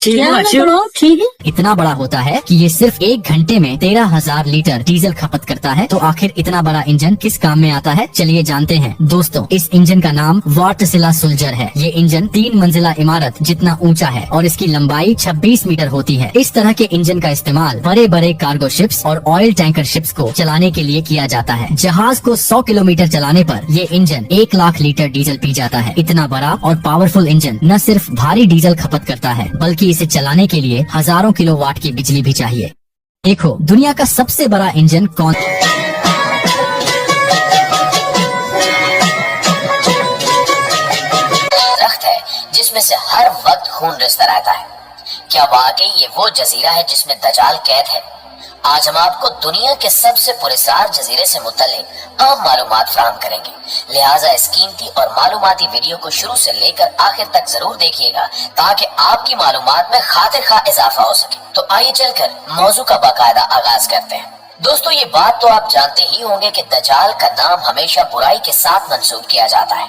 ठीक है। इतना बड़ा होता है कि ये सिर्फ 1 घंटे में 13,000 लीटर डीजल खपत करता है। तो आखिर इतना बड़ा इंजन किस काम में आता है, चलिए जानते हैं। दोस्तों, इस इंजन का नाम वाटसिला सोल्जर है। ये इंजन 3 मंजिला इमारत जितना ऊंचा है और इसकी लंबाई 26 मीटर होती है। इस तरह के इंजन का इस्तेमाल बड़े बड़े कार्गो शिप्स और ऑयल टैंकर शिप्स को चलाने के लिए किया जाता है। जहाज को 100 किलोमीटर चलाने पर ये engine 1 lakh litre diesel P जाता है। इतना बड़ा और पावरफुल इंजन न सिर्फ भारी डीजल खपत करता है, बल्कि इसे चलाने के लिए हजारों किलोवाट की बिजली भी चाहिए। देखो, दुनिया का सबसे बड़ा इंजन कौन दरख्त है जिसमें से हर वक्त खून रिसता रहता है। क्या वाकई ये वो जजीरा है जिसमें दजाल कैद है? आज हम आपको दुनिया के सबसे पुरस्कार जजीरे से मुतल्लिक आम मालूमात फराहम करेंगे। लिहाजा इस कीमती और मालूमाती वीडियो को शुरू से लेकर आखिर तक जरूर देखिएगा ताकि आपकी मालूमात में खातिर खा इजाफा हो सके। तो आइए चलकर मौजू का बाकायदा आगाज करते हैं। दोस्तों, ये बात तो आप जानते ही होंगे कि दजाल का नाम हमेशा बुराई के साथ मंसूब किया जाता है।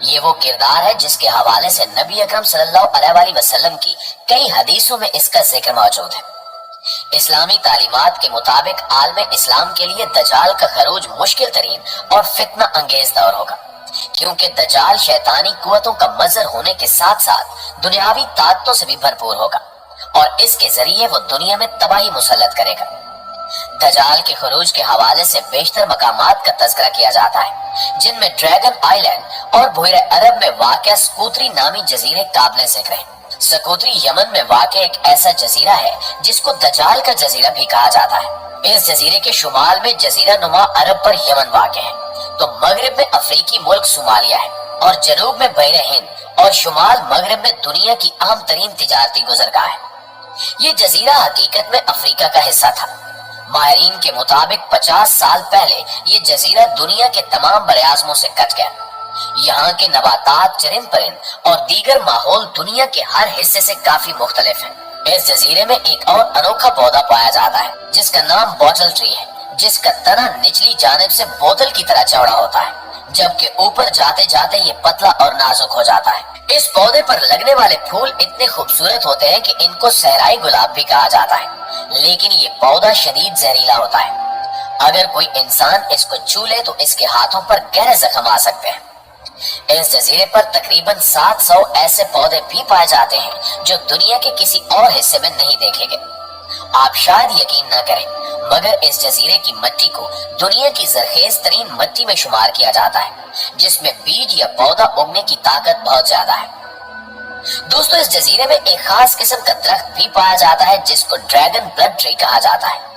ये वो किरदार है जिसके हवाले से नबी अकरम सल्लल्लाहु अलैहि वसल्लम की कई हदीसों में इसका जिक्र मौजूद है। इस्लामी तालीमात के मुताबिक आलम इस्लाम के लिए दजाल का खरूज मुश्किल तरीन और फितना अंगेज दौर होगा, क्योंकि दजाल शैतानी कुव्वतों का मजहर होने के साथ साथ दुनियावी ताकतों से भी भरपूर होगा और इसके जरिए वो दुनिया में तबाही मुसल्लत करेगा। दजाल के खरूज के हवाले से बेशतर मकामात का तज़किरा किया जाता है, जिनमें ड्रैगन आइलैंड और बुहरे अरब में वाक़या सकूतरी नामी जजीरे काबिल जिक्र हैं। सकूतरी यमन में वाक़ एक ऐसा जजीरा है जिसको दजाल का जजीरा भी कहा जाता है। इस जजीरे के शुमाल में जजीरा नुमा अरब पर यमन वाक़ है, तो मगरिब में अफ्रीकी मुल्क सोमालिया है और जनूब में बहरे हिंद और शुमाल मगरिब में दुनिया की अहम तरीन तिजारती गुज़रगाह है। ये जजीरा हकीकत में अफ्रीका का हिस्सा था। माहिरीन के मुताबिक 50 साल पहले ये जजीरा दुनिया के तमाम बरआज़मों से कट गया। यहाँ के नबातात, चरिंद परिंद और दीगर माहौल दुनिया के हर हिस्से से काफी मुख्तलिफ है। इस जजीरे में एक और अनोखा पौधा पाया जाता है जिसका नाम बॉटल ट्री है, जिसका तना निचली जानिब से बोतल की तरह चौड़ा होता है, जबकि ऊपर जाते जाते ये पतला और नाजुक हो जाता है। इस पौधे पर लगने वाले फूल इतने खूबसूरत होते हैं कि इनको सहराई गुलाब भी कहा जाता है, लेकिन ये पौधा शदीद जहरीला होता है। अगर कोई इंसान इसको छू ले तो इसके हाथों पर गहरे जख्म आ सकते हैं। इस जजीरे पर तकरीबन 700 ऐसे पौधे भी पाए जाते हैं जो दुनिया के किसी और हिस्से में नहीं देखे गए। आप शायद यकीन न करें, मगर इस जजीरे की मिट्टी को दुनिया की जरखेज तरीन मिट्टी में शुमार किया जाता है, जिसमें बीज या पौधा उगने की ताकत बहुत ज्यादा है। दोस्तों, इस जजीरे में एक खास किस्म का दरख्त भी पाया जाता है जिसको ड्रैगन ब्लड ट्री कहा जाता है।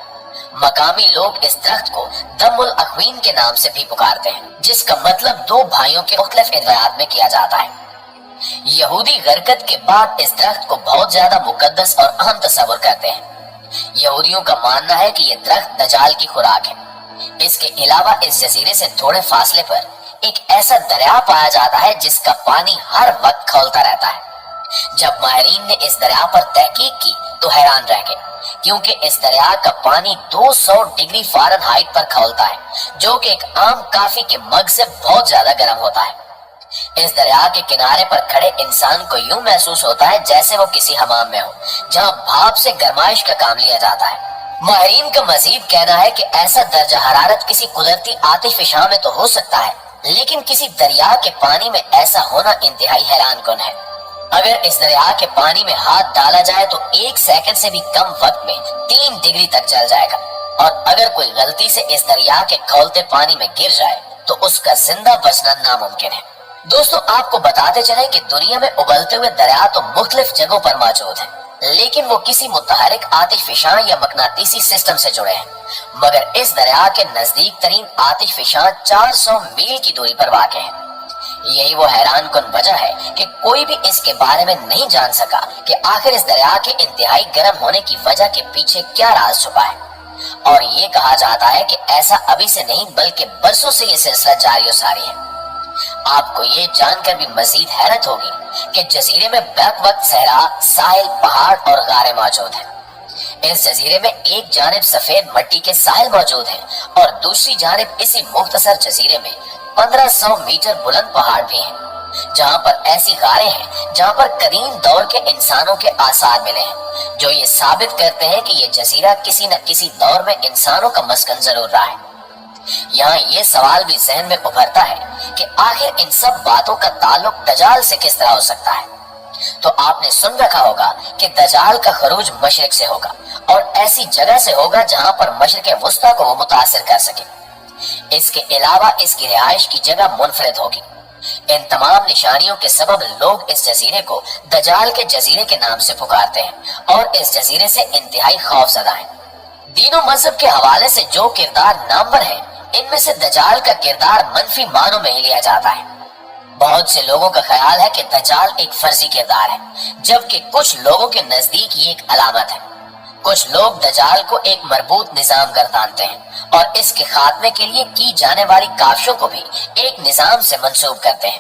मकामी लोग इस दरख्त को दमुल अख्वीन के नाम से भी पुकारते हैं, जिसका मतलब 2 भाइयों के मुख्तलिफ रिवायात में किया जाता है। यहूदी गरकत के बाद इस दरख्त को बहुत ज्यादा मुकद्दस और अहम तस्वुर करते हैं। यहूदियों का मानना है कि यह दरख्त दजाल की खुराक है। इसके अलावा इस जजीरे से थोड़े फासले पर एक ऐसा दरिया पाया जाता है जिसका पानी हर वक्त खौलता रहता है। जब माहिरीन ने इस दरिया पर तहकीक की तो हैरान रह गए, क्योंकि इस दरिया का पानी 200 डिग्री फ़ारेनहाइट पर खौलता है, जो कि एक आम काफी के मग से बहुत ज्यादा गर्म होता है। इस दरिया के किनारे पर खड़े इंसान को यूं महसूस होता है जैसे वो किसी हमाम में हो, जहां भाप से गर्माइश का काम लिया जाता है। माहिरीन का मजीद कहना है कि ऐसा दर्जा हरारत किसी कुदरती आतिशफशां में तो हो सकता है, लेकिन किसी दरिया के पानी में ऐसा होना इंतहाई हैरान कुन है। अगर इस दरिया के पानी में हाथ डाला जाए तो 1 सेकंड से भी कम वक्त में 3 डिग्री तक जल जाएगा, और अगर कोई गलती से इस दरिया के खौलते पानी में गिर जाए तो उसका जिंदा बचना नामुमकिन है। दोस्तों, आपको बताते चले कि दुनिया में उबलते हुए दरिया तो मुख्तलिफ जगहों पर मौजूद है, लेकिन वो किसी मुतहरिक आतिशफशां या मकनातीसी सिस्टम से जुड़े हैं। मगर इस दरिया के नजदीक तरीन आतिशफशां 400 मील की दूरी पर वाक़ है। यही वो हैरान कुन वजह है कि कोई भी इसके बारे में नहीं जान सका कि आखिर इस दरिया के इंतहाई गर्म होने की वजह के पीछे क्या राज छुपा है। और ये कहा जाता है कि ऐसा अभी से नहीं बल्कि बरसों से ये सिलसिला जारी सारी है। आपको ये जानकर भी मजीद हैरत होगी कि जजीरे में बैक वक्त सहरा, साहिल, पहाड़ और गारें मौजूद हैं। इस जजीरे में एक जानिब सफेद मिट्टी के साहिल मौजूद हैं और दूसरी जानिब इसी मुख्तसर जजीरे में 1500 मीटर बुलंद पहाड़ भी हैं। جہاں پر ایسی غاریں ہیں جہاں پر قدیم دور کے انسانوں کے آثار ملے ہیں، جو یہ ثابت کرتے ہیں کہ یہ جزیرہ کسی نہ کسی دور میں انسانوں کا مسکن ضرور رہا ہے۔ یہاں یہ سوال بھی ذہن میں ابھرتا ہے کہ آخر ان سب باتوں کا تعلق دجال سے کس طرح ہو سکتا ہے؟ تو آپ نے سن رکھا ہوگا کہ دجال کا خروج مشرق سے ہوگا اور ایسی جگہ سے ہوگا جہاں پر مشرق وسطیٰ کو وہ متاثر کر سکے۔ اس کے علاوہ اس کی رہائش کی جگہ منفرد ہوگی۔ ان تمام نشانیوں کے سبب لوگ اس جزیرے کو دجال کے جزیرے کے نام سے پکارتے ہیں اور اس جزیرے سے انتہائی خوف زدہ ہیں۔ دین و مذہب کے حوالے سے جو کردار نامور ہیں، ان میں سے دجال کا کردار منفی معنوں میں ہی لیا جاتا ہے۔ بہت سے لوگوں کا خیال ہے کہ دجال ایک فرضی کردار ہے، جبکہ کچھ لوگوں کے نزدیک یہ ایک علامت ہے۔ کچھ لوگ دجال کو ایک مربوط نظام گردانتے ہیں اور اس کے خاتمے کے لیے کی جانے والی کاوشوں کو بھی ایک نظام سے منسوب کرتے ہیں۔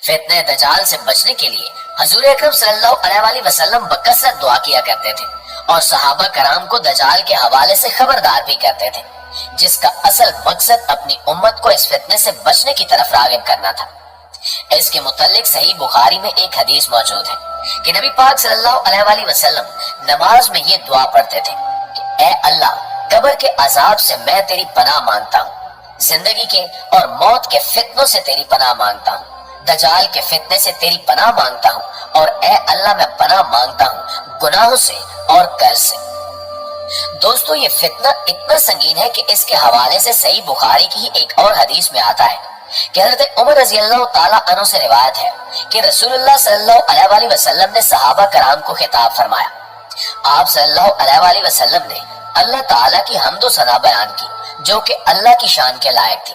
فتنہ دجال سے بچنے کے لیے حضور اکرم صلی اللہ علیہ وآلہ وسلم بکثرت دعا کیا کرتے تھے اور صحابہ کرام کو دجال کے حوالے سے خبردار بھی کرتے تھے، جس کا اصل مقصد اپنی امت کو اس فتنے سے بچنے کی طرف راغب کرنا تھا۔ اس کے متعلق صحیح بخاری میں ایک حدیث موجود ہے کہ نبی پاک صلی اللہ علیہ وآلہ وسلم نماز میں یہ دعا پڑھتے تھے کہ اے اللہ، قبر کے عذاب سے میں تیری پناہ مانگتا ہوں، زندگی کے اور موت کے فتنوں سے تیری پناہ مانگتا ہوں، دجال کے فتنے سے تیری پناہ مانگتا ہوں، اور اے اللہ میں پناہ مانگتا ہوں گناہوں سے اور قرض سے۔ دوستو، یہ فتنہ اتنا سنگین ہے کہ اس کے حوالے سے صحیح بخاری کی ہی ایک اور حدیث میں آتا ہے کہ حضرت عمر رضی اللہ تعالیٰ عنہ سے روایت ہے کہ رسول اللہ صلی اللہ علیہ وآلہ وسلم نے صحابہ کرام کو خطاب فرمایا۔ آپ صلی اللہ علیہ وآلہ وسلم نے اللہ تعالیٰ کی حمد و ثنا بیان کی جو کہ اللہ کی شان کے لائق تھی،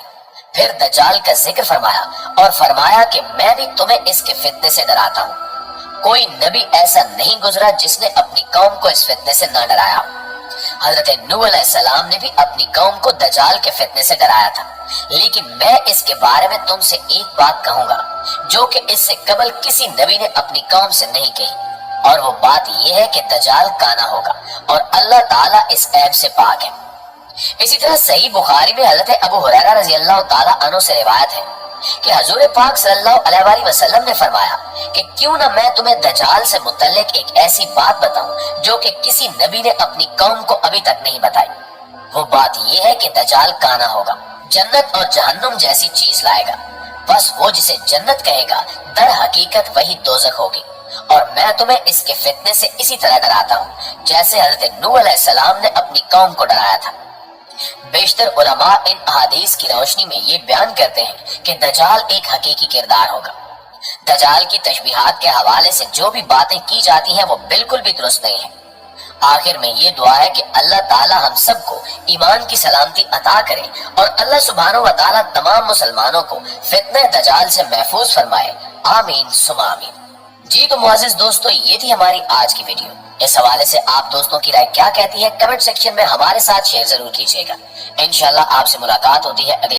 پھر دجال کا ذکر فرمایا اور فرمایا کہ میں بھی تمہیں اس کے فتنے سے ڈراتا ہوں۔ کوئی نبی ایسا نہیں گزرا جس نے اپنی قوم کو اس فتنے سے نہ ڈرایا۔ حضرت نوح علیہ السلام نے بھی اپنی قوم کو دجال کے فتنے سے ڈرایا تھا، لیکن میں اس کے بارے میں تم سے ایک بات کہوں گا جو کہ اس سے قبل کسی نبی نے اپنی قوم سے نہیں کہی، اور وہ بات یہ ہے کہ دجال کانا ہوگا اور اللہ تعالیٰ اس عیب سے پاک ہے۔ اسی طرح صحیح بخاری میں حضرت ابو ہریرہ رضی اللہ تعالیٰ عنہ سے روایت ہے کہ حضور پاک صلی اللہ علیہ وآلہ وسلم نے فرمایا کہ کیوں نہ میں تمہیں دجال سے متعلق ایک ایسی بات بتاؤں جو کہ کسی نبی نے اپنی قوم کو ابھی تک نہیں بتائی۔ وہ بات یہ ہے کہ دجال کانا ہوگا، جنت اور جہنم جیسی چیز لائے گا، بس وہ جسے جنت کہے گا در حقیقت وہی دوزخ ہوگی، اور میں تمہیں اس کے فتنے سے اسی طرح ڈراتا ہوں جیسے حضرت نوح علیہ السلام نے اپنی قوم کو ڈرایا تھا۔ بیشتر علماء ان احادیث کی روشنی میں یہ بیان کرتے ہیں کہ دجال ایک حقیقی کردار ہوگا۔ دجال کی تشبیہات کے حوالے سے جو بھی باتیں کی جاتی ہیں وہ بالکل بھی درست نہیں ہیں۔ آخر میں یہ دعا ہے کہ اللہ تعالی ہم سب کو ایمان کی سلامتی عطا کرے اور اللہ سبحانہ و تعالی تمام مسلمانوں کو فتنہ دجال سے محفوظ فرمائے، آمین ثم آمین۔ جی تو معزز دوستو، یہ تھی ہماری آج کی ویڈیو۔ اس حوالے سے آپ دوستوں کی رائے کیا کہتی ہے کمنٹ سیکشن میں ہمارے ساتھ شیئر ضرور کیجیے گا۔ انشاءاللہ آپ سے ملاقات ہوتی ہے اگلے